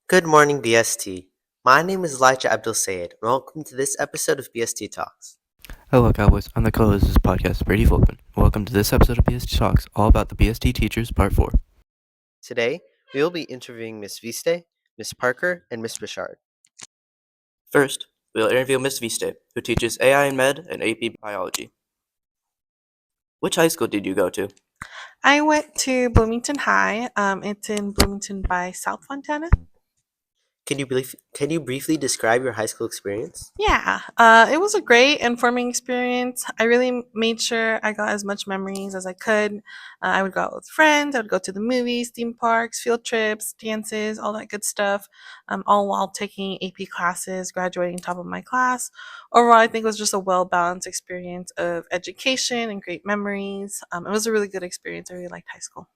Good morning, BST. My name is Elijah Abdul Sayed, and welcome to this episode of BST Talks. Hello, Cowboys. I'm the co-host of this podcast, Brady Volkman. Welcome to this episode of BST Talks, all about the BST Teachers, Part 4. Today, we will be interviewing Miss Viste, Miss Parker, and Miss Bichard. First, we'll interview Miss Viste, who teaches AI and Med and AP Biology. Which high school did you go to? I went to Bloomington High. It's in Bloomington by South Fontana. Can you briefly describe your high school experience? Yeah, it was a great informing experience. I really made sure I got as much memories as I could. I would go out with friends. I would go to the movies, theme parks, field trips, dances, all that good stuff. All while taking AP classes, graduating top of my class. Overall, I think it was just a well balanced experience of education and great memories. It was a really good experience. I really liked high school.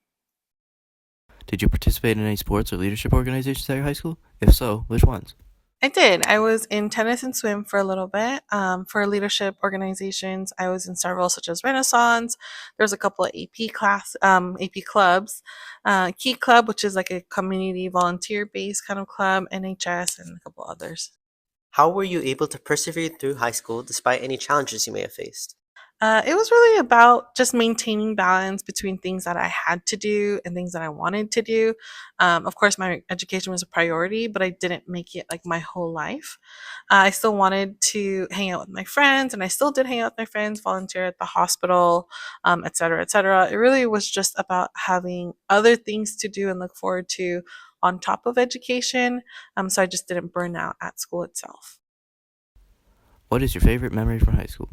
Did you participate in any sports or leadership organizations at your high school? If so, which ones? I did. I was in tennis and swim for a little bit. For leadership organizations, I was in several, such as Renaissance. There's a couple of AP clubs, Key Club, which is like a community volunteer-based kind of club, NHS, and a couple others. How were you able to persevere through high school despite any challenges you may have faced? It was really about just maintaining balance between things that I had to do and things that I wanted to do. Of course, my education was a priority, but I didn't make it like my whole life. I still wanted to hang out with my friends, and I still did hang out with my friends, volunteer at the hospital, et cetera, et cetera. It really was just about having other things to do and look forward to on top of education. So I just didn't burn out at school itself. What is your favorite memory from high school?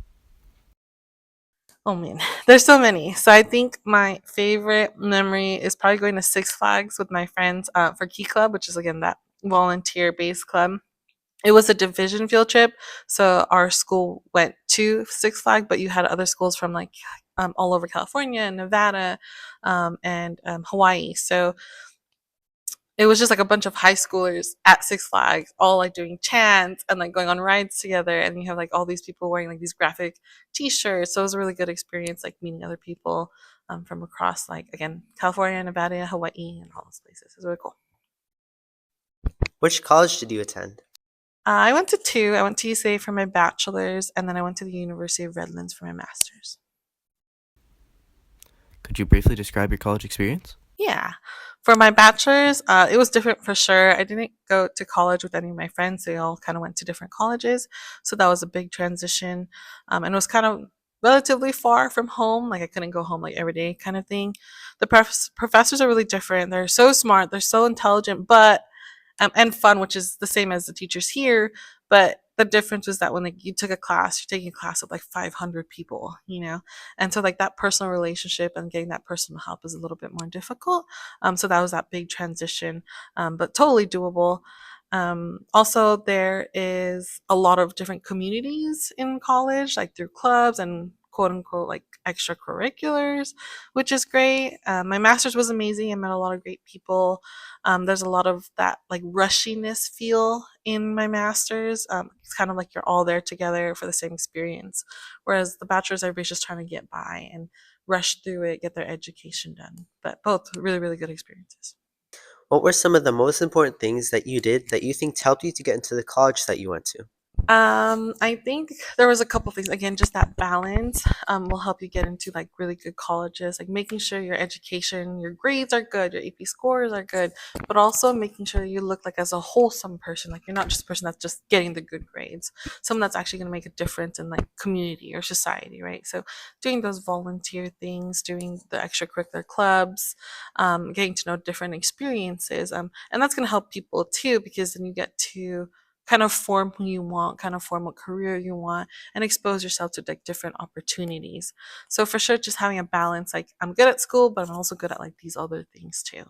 Oh man, there's so many. So I think my favorite memory is probably going to Six Flags with my friends for Key Club, which is again that volunteer based club. It was a division field trip, so our school went to Six Flags, but you had other schools from like all over California and Nevada and Hawaii. So it was just like a bunch of high schoolers at Six Flags, all like doing chants and like going on rides together. And you have like all these people wearing like these graphic T-shirts. So it was a really good experience, like meeting other people from across, like again, California, Nevada, Hawaii, and all those places. It was really cool. Which college did you attend? I went to two. I went to UCA for my bachelor's, and then I went to the University of Redlands for my master's. Could you briefly describe your college experience? Yeah. For my bachelor's, it was different for sure. I didn't go to college with any of my friends. They all kind of went to different colleges. So that was a big transition. And it was kind of relatively far from home. Like I couldn't go home like every day kind of thing. The professors are really different. They're so smart. They're so intelligent, but and fun, which is the same as the teachers here. But the difference was that when like you took a class, you're taking a class of like 500 people, and so like that personal relationship and getting that personal help is a little bit more difficult. So that was that big transition, but totally doable. Also, there is a lot of different communities in college, like through clubs and quote unquote like extracurriculars, which is great. My master's was amazing. I met a lot of great people. There's a lot of that like rushiness feel in my master's. It's kind of like you're all there together for the same experience. Whereas the bachelor's, everybody's just trying to get by and rush through it, get their education done. But both really, really good experiences. What were some of the most important things that you did that you think helped you to get into the college that you went to? I think there was a couple things. Again, just that balance will help you get into like really good colleges, like making sure your education, your grades are good, your AP scores are good, but also making sure you look like as a wholesome person. Like you're not just a person that's just getting the good grades, someone that's actually going to make a difference in like community or society, right? So doing those volunteer things, doing the extracurricular clubs, getting to know different experiences, and that's going to help people too because then you get to kind of form who you want, kind of form what career you want, and expose yourself to like different opportunities. So for sure, just having a balance. Like I'm good at school, but I'm also good at like these other things too.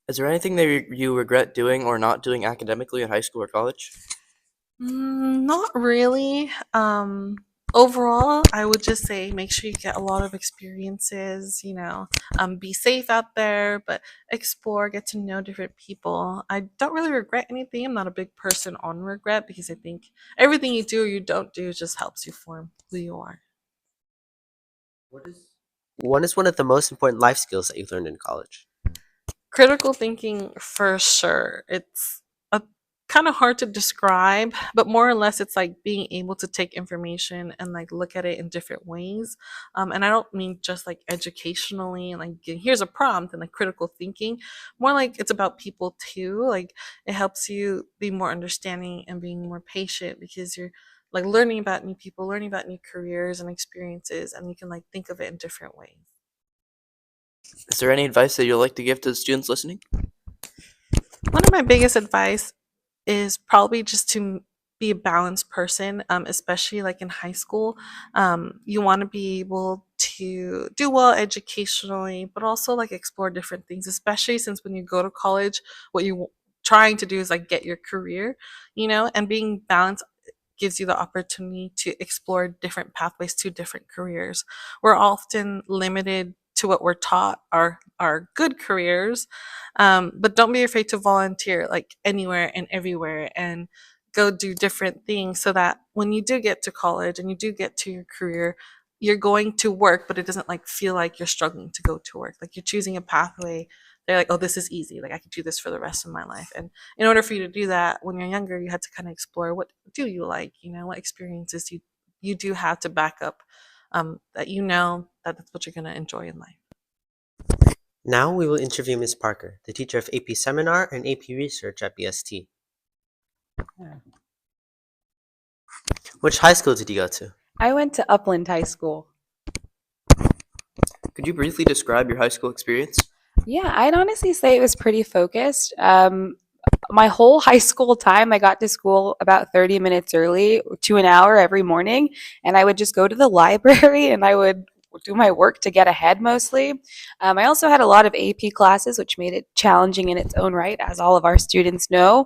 Is there anything that you regret doing or not doing academically at high school or college? Not really. Overall, I would just say make sure you get a lot of experiences, be safe out there, but explore, get to know different people. I don't really regret anything. I'm not a big person on regret because I think everything you do or you don't do just helps you form who you are. What is one of the most important life skills that you learned in college? Critical thinking for sure. It's kind of hard to describe, but more or less it's like being able to take information and like look at it in different ways. And I don't mean just like educationally and like here's a prompt and like critical thinking. More like it's about people too. Like it helps you be more understanding and being more patient because you're like learning about new people, learning about new careers and experiences, and you can like think of it in different ways. Is there any advice that you'd like to give to the students listening? One of my biggest advice is probably just to be a balanced person, especially like in high school. You want to be able to do well educationally, but also like explore different things, especially since when you go to college, what you're trying to do is like get your career, and being balanced gives you the opportunity to explore different pathways to different careers. We're often limited to what we're taught are good careers, but don't be afraid to volunteer like anywhere and everywhere and go do different things so that when you do get to college and you do get to your career, you're going to work, but it doesn't like feel like you're struggling to go to work. Like you're choosing a pathway. They're like, oh, this is easy. Like I could do this for the rest of my life. And in order for you to do that when you're younger, you had to kind of explore what do you like, what experiences you do have to back up, that that that's what you're going to enjoy in life. Now we will interview Ms. Parker, the teacher of AP Seminar and AP Research at BST. Which high school did you go to? I went to Upland High School. Could you briefly describe your high school experience? Yeah, I'd honestly say it was pretty focused. My whole high school time, I got to school about 30 minutes early to an hour every morning, and I would just go to the library and I would do my work to get ahead mostly. I also had a lot of AP classes, which made it challenging in its own right, as all of our students know.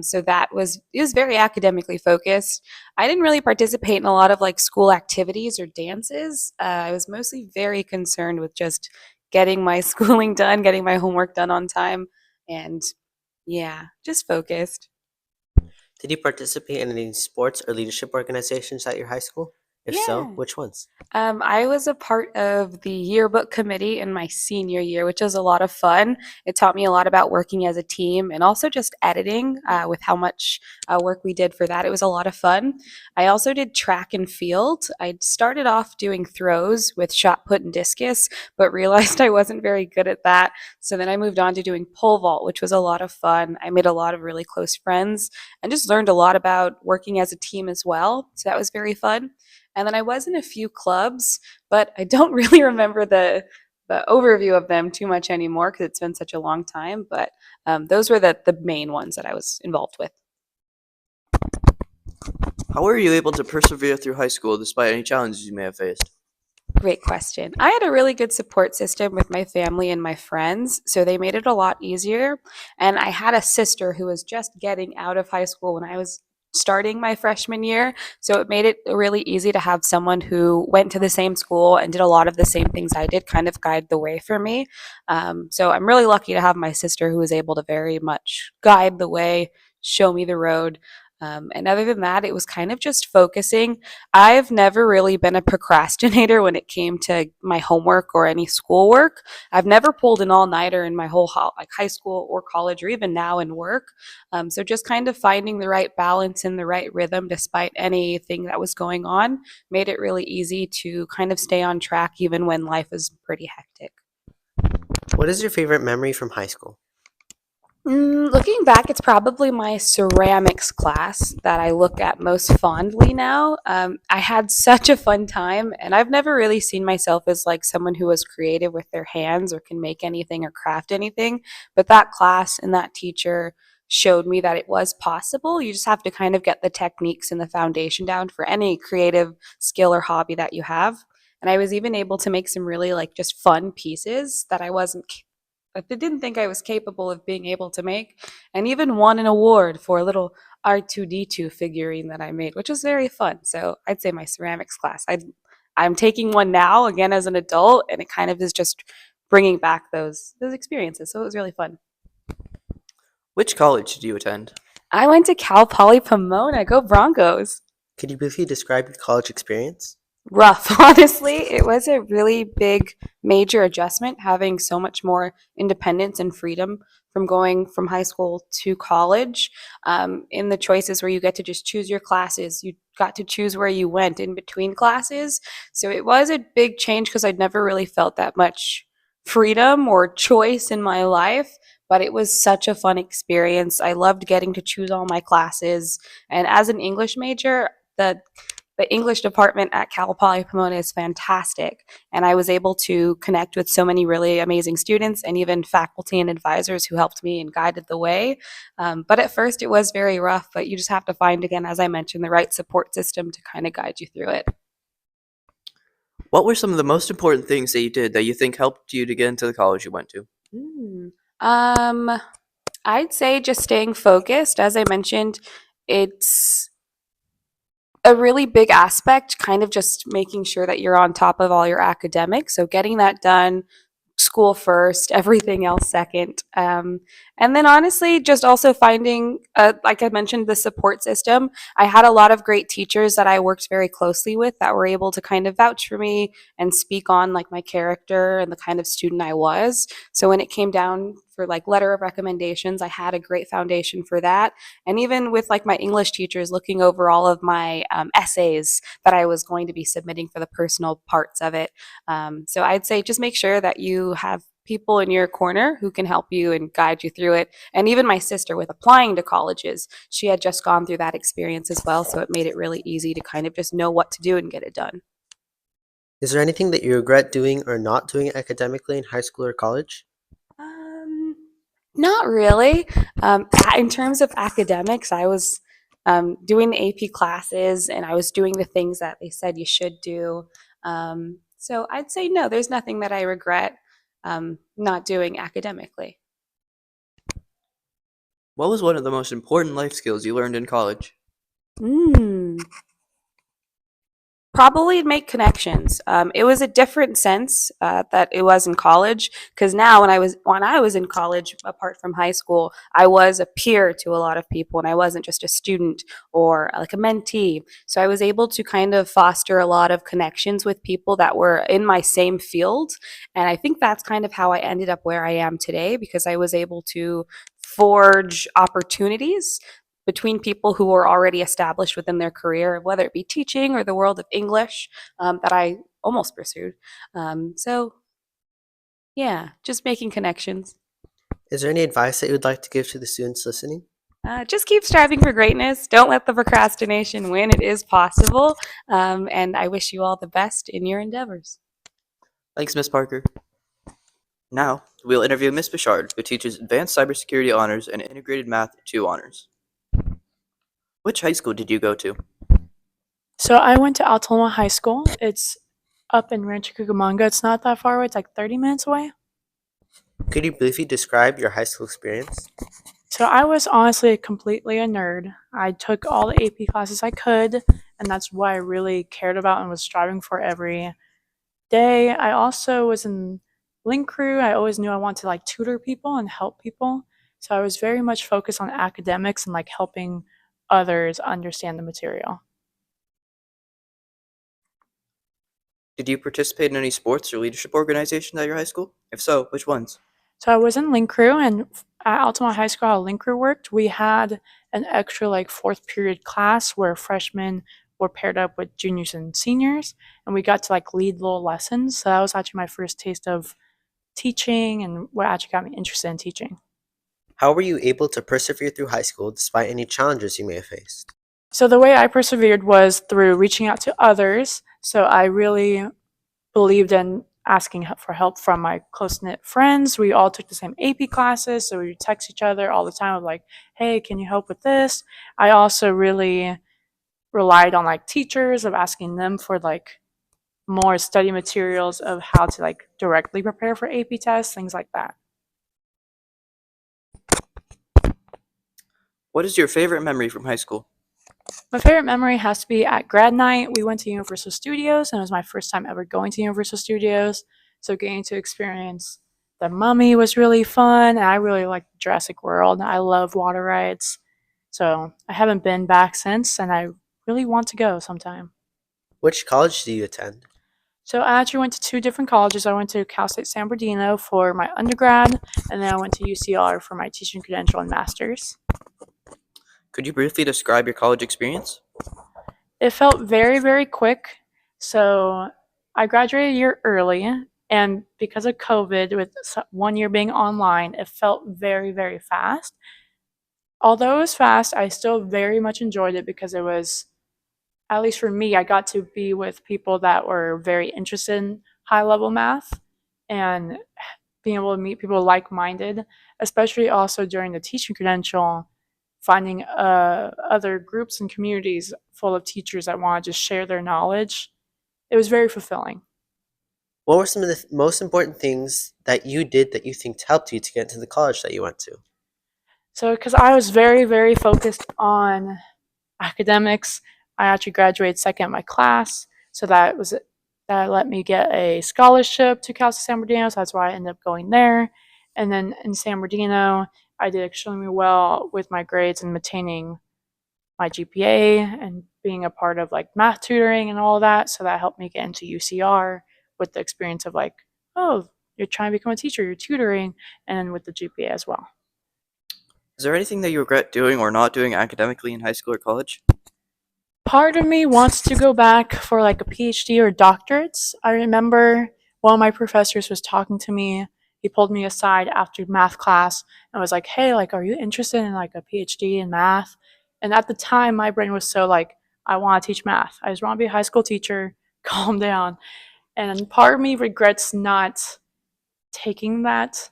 So it was very academically focused. I didn't really participate in a lot of like school activities or dances. I was mostly very concerned with just getting my schooling done, getting my homework done on time, and yeah, just focused. Did you participate in any sports or leadership organizations at your high school? If so, Yeah. which ones? I was a part of the yearbook committee in my senior year, which was a lot of fun. It taught me a lot about working as a team and also just editing with how much work we did for that. It was a lot of fun. I also did track and field. I started off doing throws with shot put and discus, but realized I wasn't very good at that. So then I moved on to doing pole vault, which was a lot of fun. I made a lot of really close friends and just learned a lot about working as a team as well. So that was very fun. And then I was in a few clubs, but I don't really remember the overview of them too much anymore because it's been such a long time. But those were the main ones that I was involved with. How were you able to persevere through high school despite any challenges you may have faced? Great question. I had a really good support system with my family and my friends, so they made it a lot easier. And I had a sister who was just getting out of high school when I was starting my freshman year, so it made it really easy to have someone who went to the same school and did a lot of the same things I did kind of guide the way for me. So I'm really lucky to have my sister who was able to very much guide the way, show me the road. And other than that, it was kind of just focusing. I've never really been a procrastinator when it came to my homework or any schoolwork. I've never pulled an all-nighter in my whole like high school or college or even now in work. So just kind of finding the right balance and the right rhythm despite anything that was going on made it really easy to kind of stay on track even when life is pretty hectic. What is your favorite memory from high school? Looking back, it's probably my ceramics class that I look at most fondly now. I had such a fun time, and I've never really seen myself as like someone who was creative with their hands or can make anything or craft anything. But that class and that teacher showed me that it was possible. You just have to kind of get the techniques and the foundation down for any creative skill or hobby that you have. And I was even able to make some really like just fun pieces that I didn't think I was capable of being able to make, and even won an award for a little R2D2 figurine that I made, which was very fun. So I'd say my ceramics class. I'm taking one now again as an adult, and it kind of is just bringing back those experiences. So it was really fun. Which college did you attend? I went to Cal Poly Pomona. Go Broncos! Could you briefly describe your college experience? rough, honestly. It was a really big, major adjustment having so much more independence and freedom from going from high school to college. In the choices where you get to just choose your classes, you got to choose where you went in between classes. So it was a big change because I'd never really felt that much freedom or choice in my life. But it was such a fun experience. I loved getting to choose all my classes. And as an English major, the English department at Cal Poly Pomona is fantastic. And I was able to connect with so many really amazing students and even faculty and advisors who helped me and guided the way. But at first, it was very rough, but you just have to find, again, as I mentioned, the right support system to kind of guide you through it. What were some of the most important things that you did that you think helped you to get into the college you went to? Mm. Um, I'd say just staying focused. As I mentioned, it's a really big aspect, kind of just making sure that you're on top of all your academics. So getting that done, school first, everything else second. And then honestly, just also finding, like I mentioned, the support system. I had a lot of great teachers that I worked very closely with that were able to kind of vouch for me and speak on like my character and the kind of student I was. So when it came down for like letter of recommendations, I had a great foundation for that. And even with like my English teachers looking over all of my essays that I was going to be submitting for the personal parts of it. So I'd say just make sure that you have people in your corner who can help you and guide you through it. And even my sister with applying to colleges, she had just gone through that experience as well. So it made it really easy to kind of just know what to do and get it done. Is there anything that you regret doing or not doing academically in high school or college? Um, Not really. In terms of academics, I was doing the AP classes and I was doing the things that they said you should do. So I'd say no, there's nothing that I regret not doing academically. What was one of the most important life skills you learned in college? Mm. Probably make connections. It was a different sense that it was in college because now when I was in college, apart from high school, I was a peer to a lot of people, and I wasn't just a student or like a mentee. So I was able to kind of foster a lot of connections with people that were in my same field, and I think that's kind of how I ended up where I am today because I was able to forge opportunities between people who were already established within their career, whether it be teaching or the world of English that I almost pursued. So, yeah, just making connections. Is there any advice that you would like to give to the students listening? Just keep striving for greatness. Don't let the procrastination win. It is possible. And I wish you all the best in your endeavors. Thanks, Miss Parker. Now, we'll interview Miss Bichard, who teaches Advanced Cybersecurity Honors and Integrated Math 2 Honors. Which high school did you go to? So I went to Altaloma High School. It's up in Rancho Cucamonga. It's not that far away. It's like 30 minutes away. Could you briefly describe your high school experience? So I was honestly completely a nerd. I took all the AP classes I could, and that's what I really cared about and was striving for every day. I also was in Link Crew. I always knew I wanted to like tutor people and help people. So I was very much focused on academics and like helping others understand the material. Did you participate in any sports or leadership organizations at your high school? If so, which ones? So I was in Link Crew, and at Altamont High School, how Link Crew worked, we had an extra like fourth period class where freshmen were paired up with juniors and seniors, and we got to like lead little lessons. So that was actually my first taste of teaching, and what actually got me interested in teaching. How were you able to persevere through high school despite any challenges you may have faced? So the way I persevered was through reaching out to others. So I really believed in asking for help from my close knit friends. We all took the same AP classes, so we would text each other all the time of like, "Hey, can you help with this?" I also really relied on like teachers of asking them for like more study materials of how to like directly prepare for AP tests, things like that. What is your favorite memory from high school? My favorite memory has to be at grad night. We went to Universal Studios, and it was my first time ever going to Universal Studios. So getting to experience the Mummy was really fun. And I really liked Jurassic World. I love water rides. So I haven't been back since, and I really want to go sometime. Which college do you attend? So I actually went to two different colleges. I went to Cal State San Bernardino for my undergrad, and then I went to UCR for my teaching credential and master's. Could you briefly describe your college experience? It felt very, very quick. So I graduated a year early, and because of COVID, with 1 year being online, it felt very, very fast. Although it was fast, I still very much enjoyed it because it was, at least for me, I got to be with people that were very interested in high level math and being able to meet people like minded, especially also during the teaching credential, finding other groups and communities full of teachers that want to just share their knowledge. It was very fulfilling. What were some of the most important things that you did that you think helped you to get into the college that you went to? So, because I was very, very focused on academics, I actually graduated second in my class. So that let me get a scholarship to Cal State San Bernardino. So that's why I ended up going there. And then in San Bernardino, I did extremely well with my grades and maintaining my GPA and being a part of like math tutoring and all of that. So that helped me get into UCR with the experience of like, oh, you're trying to become a teacher, you're tutoring, and with the GPA as well. Is there anything that you regret doing or not doing academically in high school or college? Part of me wants to go back for like a PhD or doctorates. I remember one of my professors was talking to me. He pulled me aside after math class and was like, "Hey, like, are you interested in like a PhD in math?" And at the time, my brain was so like, "I want to teach math. I just want to be a high school teacher. Calm down." And part of me regrets not taking that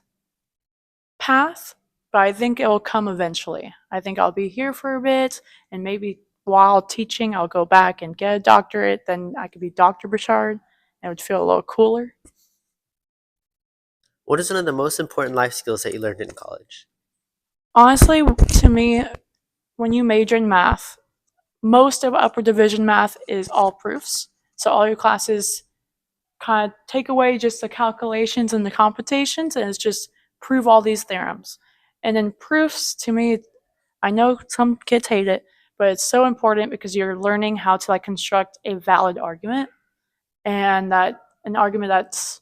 path, but I think it will come eventually. I think I'll be here for a bit, and maybe while teaching, I'll go back and get a doctorate. Then I could be Dr. Bouchard, and it would feel a little cooler. What is one of the most important life skills that you learned in college? Honestly, to me, when you major in math, most of upper division math is all proofs. So all your classes kind of take away just the calculations and the computations, and it's just prove all these theorems. And then proofs, to me, I know some kids hate it, but it's so important because you're learning how to like construct a valid argument, and that an argument that's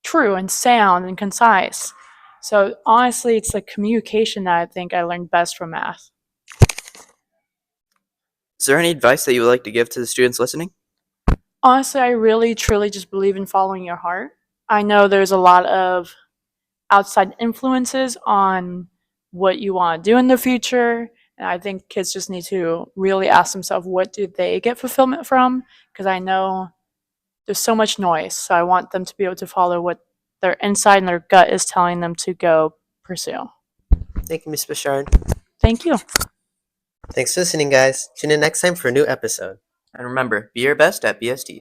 true and sound and concise. So honestly, it's the communication that I think I learned best from math. Is there any advice that you would like to give to the students listening? Honestly, I really truly just believe in following your heart. I know there's a lot of outside influences on what you want to do in the future, and I think kids just need to really ask themselves, what do they get fulfillment from? Because I know there's so much noise, so I want them to be able to follow what their inside and their gut is telling them to go pursue. Thank you, Ms. Bouchard. Thank you. Thanks for listening, guys. Tune in next time for a new episode. And remember, be your best at BST.